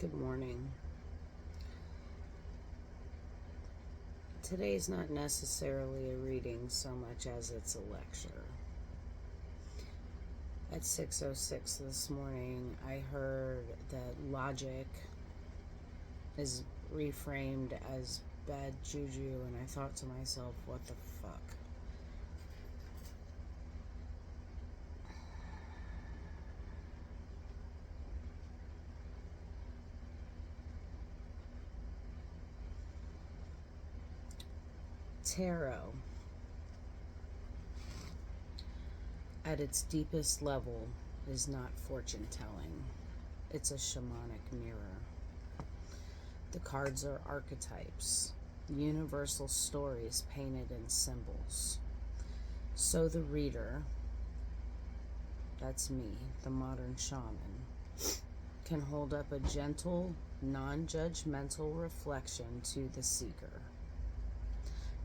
Good morning. Today's not necessarily a reading so much as it's a lecture. At 6:06 this morning, I heard that logic is reframed as bad juju, and I thought to myself, what the fuck? Tarot, at its deepest level, is not fortune telling. It's a shamanic mirror. The cards are archetypes, universal stories painted in symbols. So the reader, that's me, the modern shaman, can hold up a gentle, non-judgmental reflection to the seeker.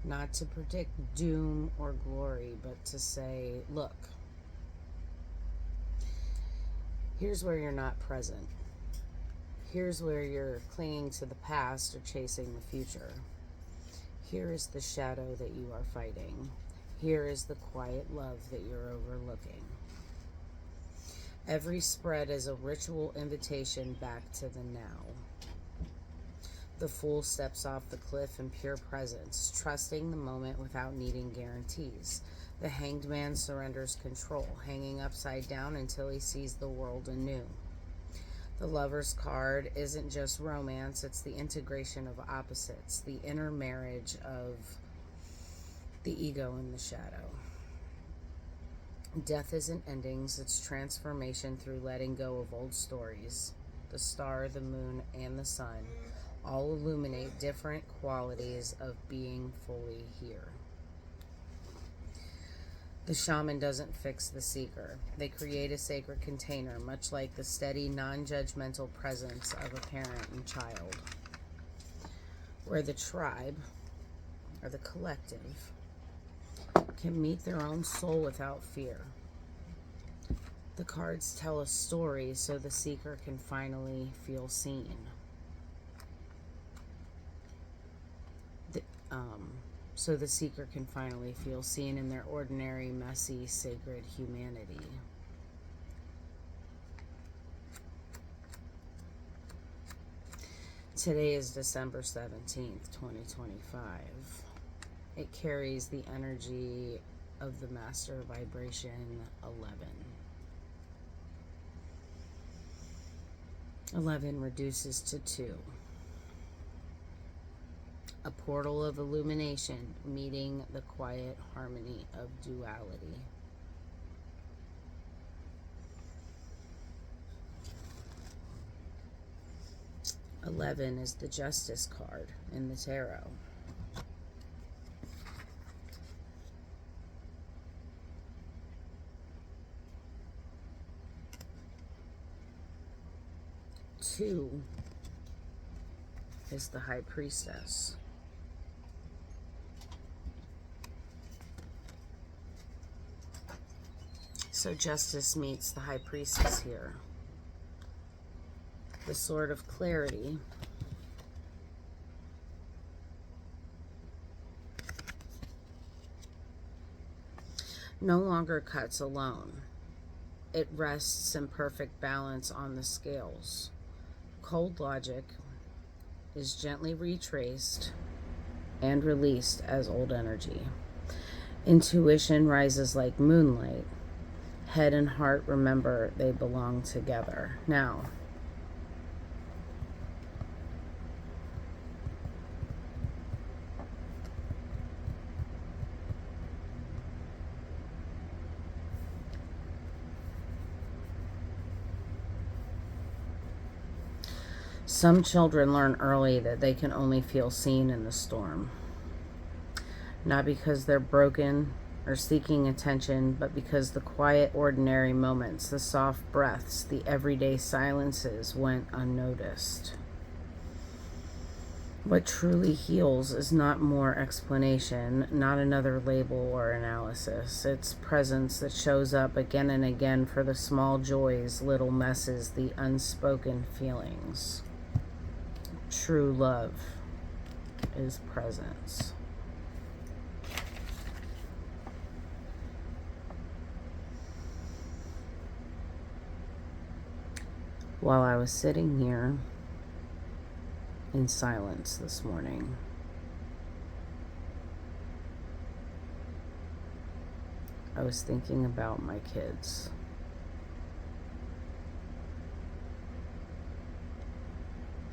Not to predict doom or glory, but to say, look, here's where you're not present. Here's where you're clinging to the past or chasing the future. Here is the shadow that you are fighting. Here is the quiet love that you're overlooking. Every spread is a ritual invitation back to the now. The fool steps off the cliff in pure presence, trusting the moment without needing guarantees. The hanged man surrenders control, hanging upside down until he sees the world anew. The lover's card isn't just romance, it's the integration of opposites, the inner marriage of the ego and the shadow. Death isn't endings, it's transformation through letting go of old stories. The star, the moon, and the sun all illuminate different qualities of being fully here. The shaman doesn't fix the seeker. They create a sacred container, much like the steady, non-judgmental presence of a parent and child, where the tribe, or the collective, can meet their own soul without fear. The cards tell a story so the seeker can finally feel seen. So the seeker can finally feel seen in their ordinary, messy, sacred humanity. Today is December 17th, 2025. It carries the energy of the master vibration 11. 11 reduces to 2. A portal of illumination meeting the quiet harmony of duality. Eleven is the justice card in the tarot. Two is the High Priestess. So justice meets the High Priestess here. The Sword of Clarity no longer cuts alone. It rests in perfect balance on the scales. Cold logic is gently retraced and released as old energy. Intuition rises like moonlight. Head and heart remember they belong together. Now, some children learn early that they can only feel seen in the storm. Not because they're broken or seeking attention, but because the quiet, ordinary moments, the soft breaths, the everyday silences went unnoticed. What truly heals is not more explanation, not another label or analysis. It's presence that shows up again and again for the small joys, little messes, the unspoken feelings. true love is presence. While I was sitting here in silence this morning, I was thinking about my kids.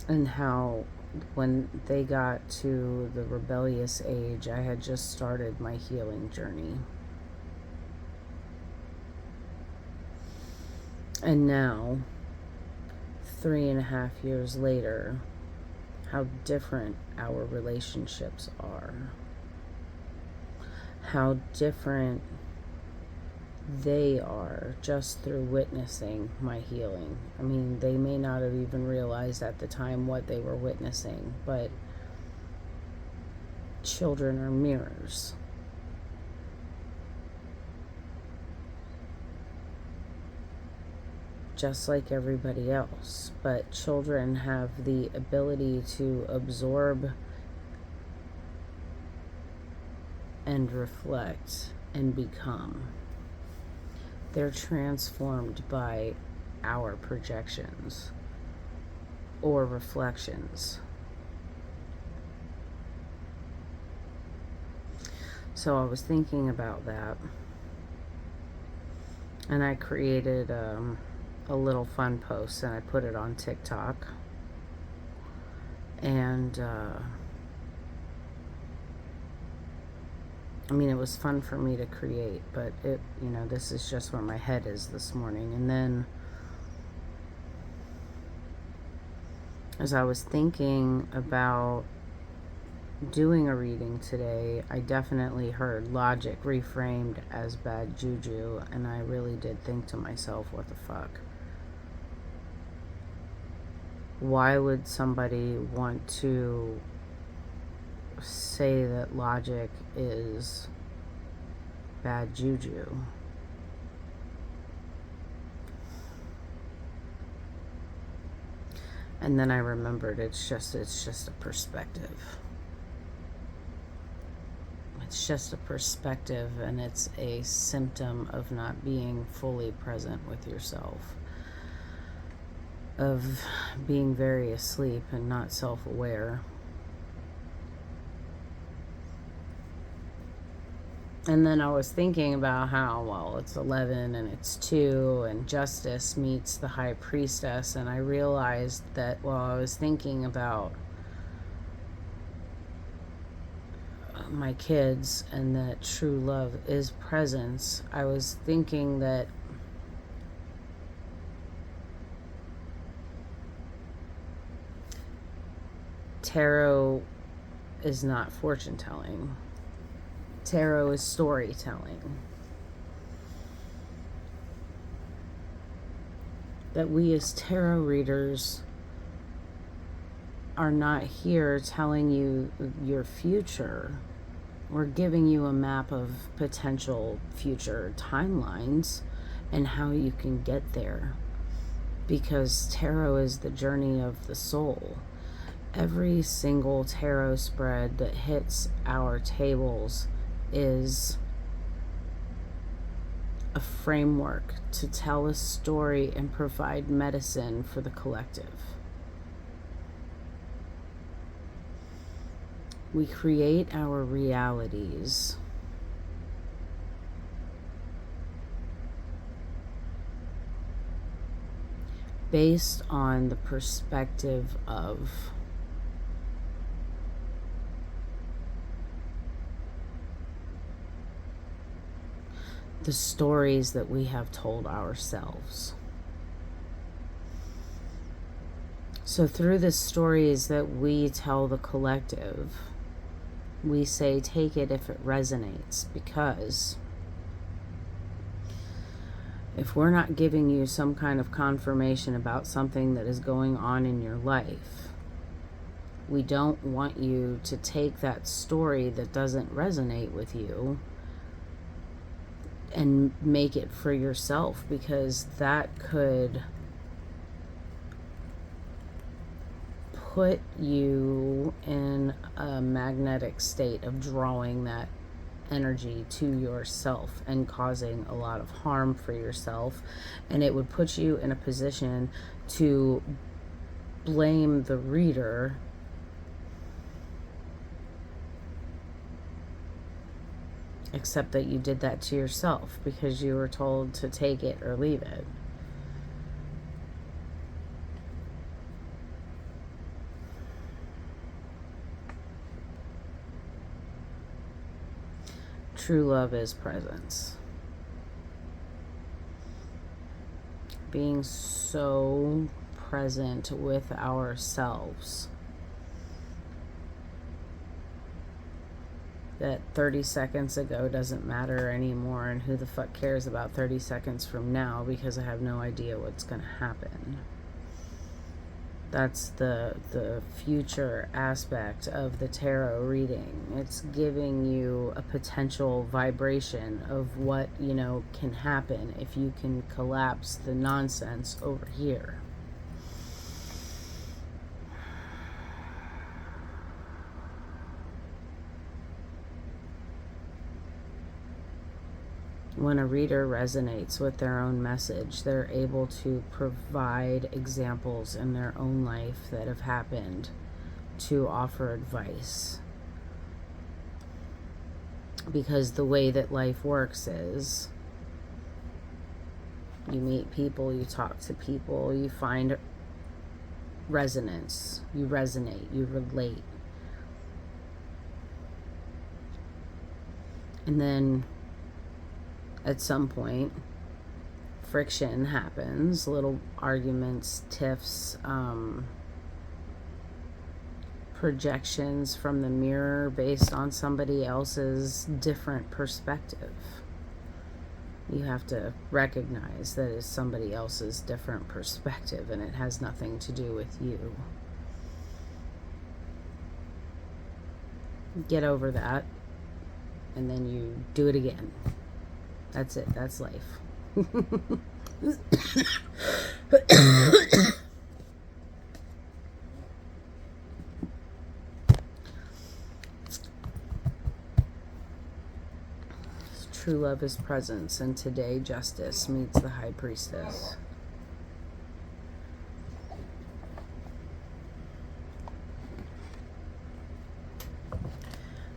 And how when they got to the rebellious age, I had just started my healing journey. And now, 3.5 years later, how different our relationships are. How different they are just through witnessing my healing. I mean, they may not have even realized at the time what they were witnessing, but children are mirrors. Just like everybody else, but children have the ability to absorb and reflect and become. They're transformed by our projections or reflections. So I was thinking about that, and I created a little fun post, and I put it on TikTok. And I mean, it was fun for me to create, but it, you know, this is just where my head is this morning. And then as I was thinking about doing a reading today, I definitely heard logic reframed as bad juju, and I really did think to myself, what the fuck? Why would somebody want to say that logic is bad juju? And then I remembered it's just a perspective. It's just a perspective, and it's a symptom of not being fully present with yourself, of being very asleep and not self-aware. And then I was thinking about how, well, it's 11 and it's 2 and justice meets the High Priestess, and I realized that while I was thinking about my kids and that true love is presence, I was thinking that tarot is not fortune telling. Tarot is storytelling. That we as tarot readers are not here telling you your future. We're giving you a map of potential future timelines and how you can get there. Because tarot is the journey of the soul. Every single tarot spread that hits our tables is a framework to tell a story and provide medicine for the collective. We create our realities based on the perspective of the stories that we have told ourselves. So through the stories that we tell the collective, we say, take it if it resonates, because if we're not giving you some kind of confirmation about something that is going on in your life, we don't want you to take that story that doesn't resonate with you and make it for yourself, because that could put you in a magnetic state of drawing that energy to yourself and causing a lot of harm for yourself. And it would put you in a position to blame the reader except that you did that to yourself because you were told to take it or leave it. True love is presence. Being so present with ourselves that 30 seconds ago doesn't matter anymore, and who the fuck cares about 30 seconds from now because I have no idea what's going to happen. That's the future aspect of the tarot reading. It's giving you a potential vibration of what, can happen if you can collapse the nonsense over here. When a reader resonates with their own message, they're able to provide examples in their own life that have happened to offer advice. Because the way that life works is you meet people, you talk to people, you find resonance, you resonate, you relate. And then at some point, friction happens, little arguments, tiffs, projections from the mirror based on somebody else's different perspective. You have to recognize that it's somebody else's different perspective and it has nothing to do with you. Get over that, and then you do it again. That's it. That's life. True love is presence, and today justice meets the High Priestess.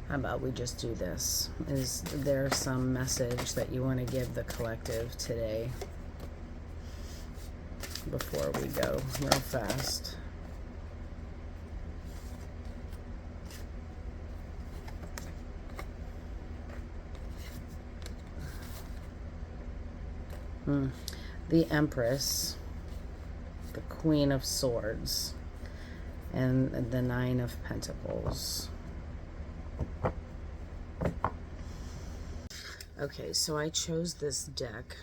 How about we just do this? Is there some message that you want to give the collective today before we go real fast? The Empress, the Queen of Swords, and the Nine of Pentacles. Okay, so I chose this deck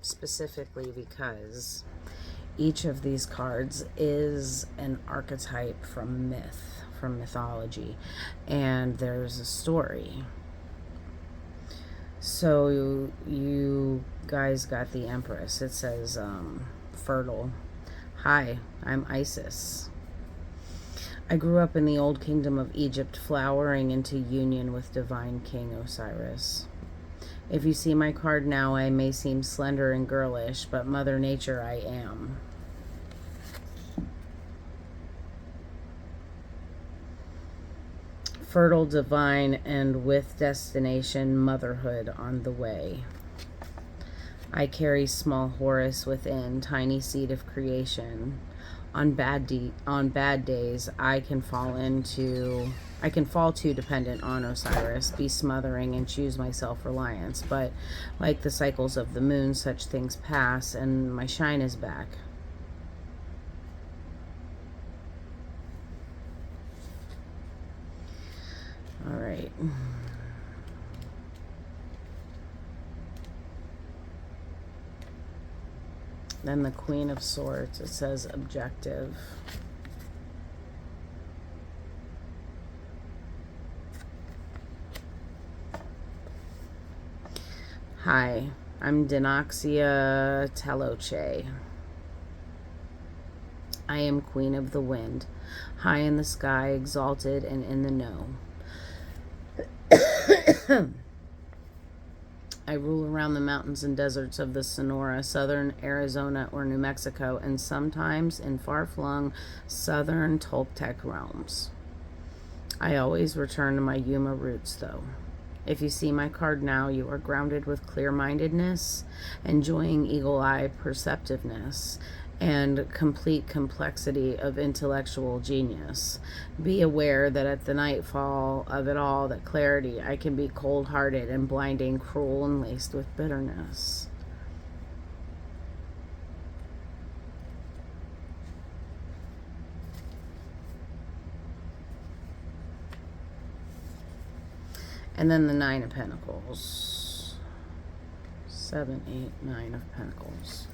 specifically because each of these cards is an archetype from myth, from mythology, and there's a story. So you guys got the Empress. It says fertile. Hi, I'm Isis. I grew up in the old kingdom of Egypt, flowering into union with divine King Osiris. If you see my card now, I may seem slender and girlish, but Mother Nature I am. Fertile, divine, and with destination, motherhood on the way. I carry small Horus within, tiny seed of creation. On bad days, I can fall too dependent on Osiris, be smothering and choose my self-reliance. But like the cycles of the moon, such things pass, and my shine is back. All right. Then the Queen of Swords, it says objective. Hi, I'm Denoxia Teloche. I am queen of the wind, high in the sky, exalted and in the know. I rule around the mountains and deserts of the Sonora, southern Arizona, or New Mexico, and sometimes in far-flung southern Toltec realms. I always return to my Yuma roots, though. If you see my card now, you are grounded with clear-mindedness, enjoying eagle-eye perceptiveness, and complete complexity of intellectual genius. Be aware that at the nightfall of it all, that clarity, I can be cold-hearted and blinding, cruel, and laced with bitterness. And then the Nine of Pentacles. 7, 8, 9 of Pentacles.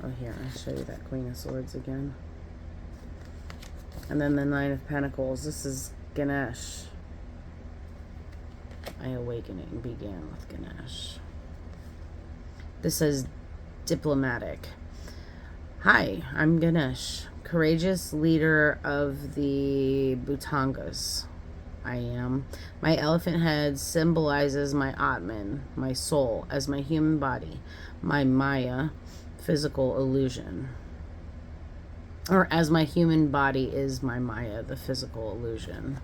Oh, here, I'll show you that Queen of Swords again. And then the Nine of Pentacles. This is Ganesh. My awakening began with Ganesh. This is diplomatic. Hi, I'm Ganesh, courageous leader of the Bhutangas. I am. My elephant head symbolizes my Atman, my soul, as my human body, my Maya, physical illusion. Or as my human body is my Maya, the physical illusion.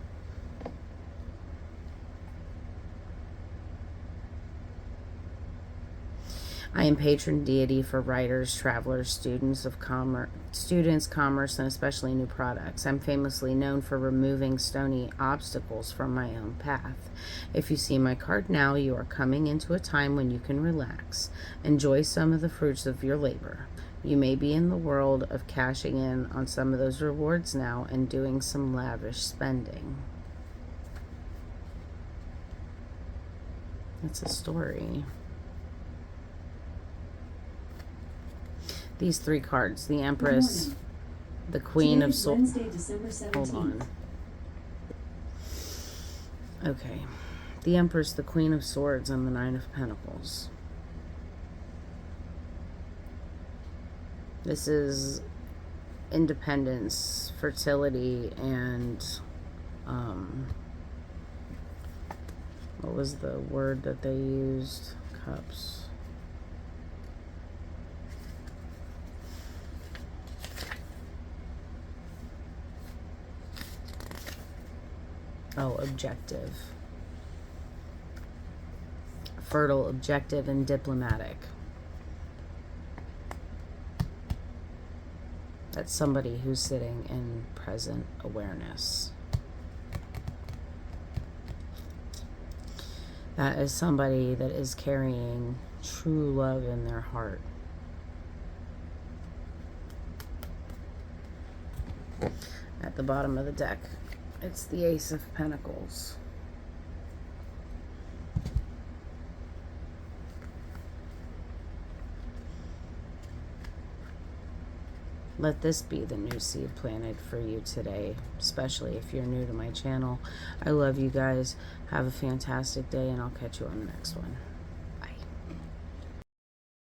I am patron deity for writers, travelers, students, commerce, and especially new products. I'm famously known for removing stony obstacles from my own path. If you see my card now, you are coming into a time when you can relax. Enjoy some of the fruits of your labor. You may be in the world of cashing in on some of those rewards now and doing some lavish spending. That's a story. These three cards, the Empress, the Queen of Swords. Hold on. Okay. The Empress, the Queen of Swords, and the Nine of Pentacles. This is independence, fertility, and what was the word that they used? Cups. Oh, objective. Fertile, objective, and diplomatic. That's somebody who's sitting in present awareness. That is somebody that is carrying true love in their heart. At the bottom of the deck, it's the Ace of Pentacles. Let this be the new seed planted for you today, especially if you're new to my channel. I love you guys. Have a fantastic day, and I'll catch you on the next one.